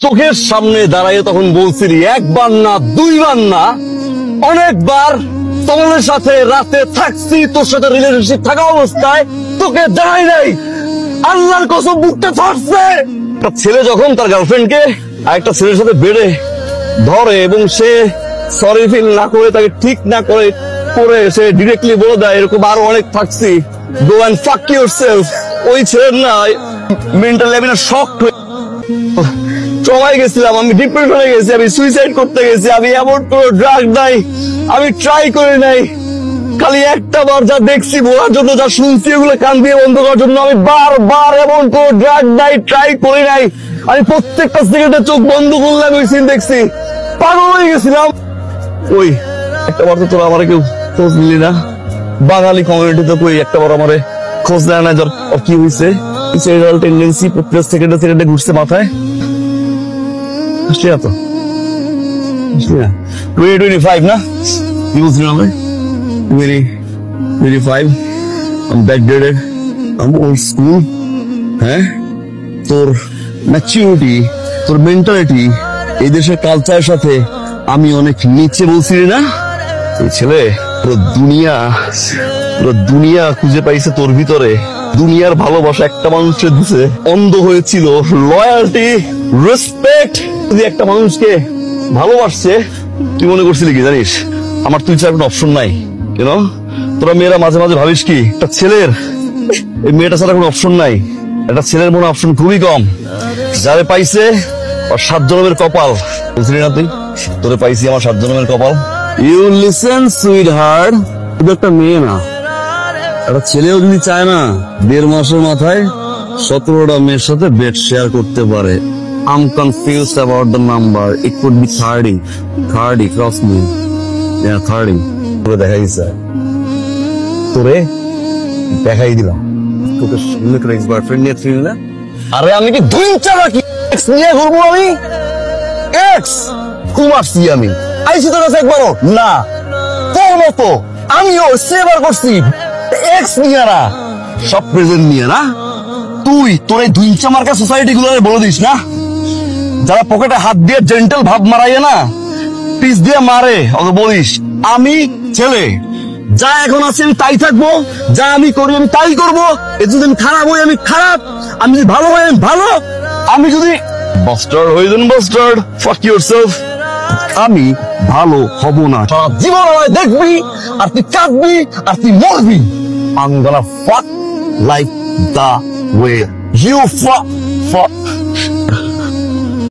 চোখের সামনে দাঁড়াইয়ে তখন বলছিলি একবার না দুইবার না অনেকবার তোমাদের সাথে রাতে থাকছি, তোর সাথে রিলেশনশিপ থাকা অবস্থায় তোকে জানাই নাই। আল্লাহর কসম বুকটা ফাটছে। একটা ছেলে যখন তার গার্লফ্রেন্ডকে আরেকটা ছেলের সাথে বেড়ে ধরে এবং সে সরি ফিল না করে, তাকে ঠিক না করে করে সে ডিরেক্টলি বলে দেয় এরকম আরো অনেক থাকছি, গো অ্যান্ড ফাক ইউরসেলফ। ওই ছেলের না মেন্টালি আমি না শক ট্রমায় গেছিলাম, আমি ডিপ্রেশনে গেছি, আমি সুইসাইড করতে গেছি, আমি এমন কোনো ড্রাগ নাই, আমি ট্রাই করি নাই। খালি একটা বার যা দেখছি বলার জন্য, যা শুনছি ওগুলো কান দিয়ে বন্ধ করার জন্য আমি বারবার এমন কোনো ড্রাগ নাই, ট্রাই করি নাই। আমি প্রত্যেকটা সিগারেটে চোখ বন্ধ করলাম, ওই সিন দেখছি, পাগল হয়ে গেছিলাম। ওই একটা বার তো তোরা আমার কেউ খোঁজ নিলি না, বাঙালি কমিউনিটিতে কই একটা বার আমার খোঁজ নেয় না, কি হয়েছে সুইসাইডাল টেন্ডেন্সি প্রত্যেক সেকেন্ডে সেকেন্ডে ঘুরছে মাথায়। আসলি না তো, আসলি না 2025 না, কি বলছিলাম আমি 2025 I'm backdated, I'm old school। হ্যাঁ, তোর ম্যাচুরিটি, তোর মেন্টালিটি এই দেশের কালচারের সাথে আমি অনেক নিচে বলছিলি না। এই ছেলে পুরো দুনিয়া খুঁজে পাইছে তোর ভিতরে, দুনিয়ার ভালোবাসা একটা মানুষের দিছে, অন্ধ হয়েছিল লয়ালটি, রেসপেক্ট। যদি একটা মানুষকে ভালোবাসছে, তুই মনে করছিলি কি জানিস আমার তুই ছাড়া কোনো অপশন নাই? কেন তোরা মেয়েরা মাঝে মাঝে ভাবিস কি একটা ছেলের এই মেয়েটা ছাড়া কোনো অপশন নাই? একটা ছেলের মনে অপশন খুবই কম। যারে পাইছে আর 7 জন্মের কপাল, বুঝলি না তুই? তোরে পাইছি আমার 7 জন্মের কপাল। ইউ লিসেন সুইট হার্ট, শুধু একটা মেয়ে না, একটা ছেলেও যদি চায় না 1.5 মাসের মাথায় 17টা মেয়ের সাথে বেড শেয়ার করতে পারে। I'm confused about the number. It could be 30. 30, cross me. Yeah, 30. তোরে দেখাই দিছে, তোরে দেখাই দিলাম। তোকে শুনলে তোর এক্স বয়ফ্রেন্ড নিয়ে ছিল না? আরে আমি কি দুই চালা কি এক্স নিয়ে ঘুরবো? আমি এক্স কুমারছি, আমি আইসি তোর কাছে একবারও না। তোর মতো আমিও সেবার করছি এক্স নিয়ে না, সব প্রেজেন্ট নিয়ে না। তুই তোর এই দুই চামার্কা সোসাইটি গুলো বলে দিস না, যারা পকেটে হাত দিয়ে জেন্টাল ভাব মারাইয়া না, পিস দিয়ে মারে, ওকে বলিস আমি ছেলে, যা এখন আছে আমি তাই থাকবো, যা আমি করি আমি তাই করবো। যদি আমি খারাপ হই আমি খারাপ, আমি যদি ভালো হই আমি ভালো, আমি যদি বাস্টার্ড হই দেন বাস্টার্ড, ফাক ইউরসেলফ। আমি ভালো হব না, সারা জীবন আমায় দেখবি আর তুই কাঁদবি আর তুই মরবি। I'm gonna fuck like the way you fuck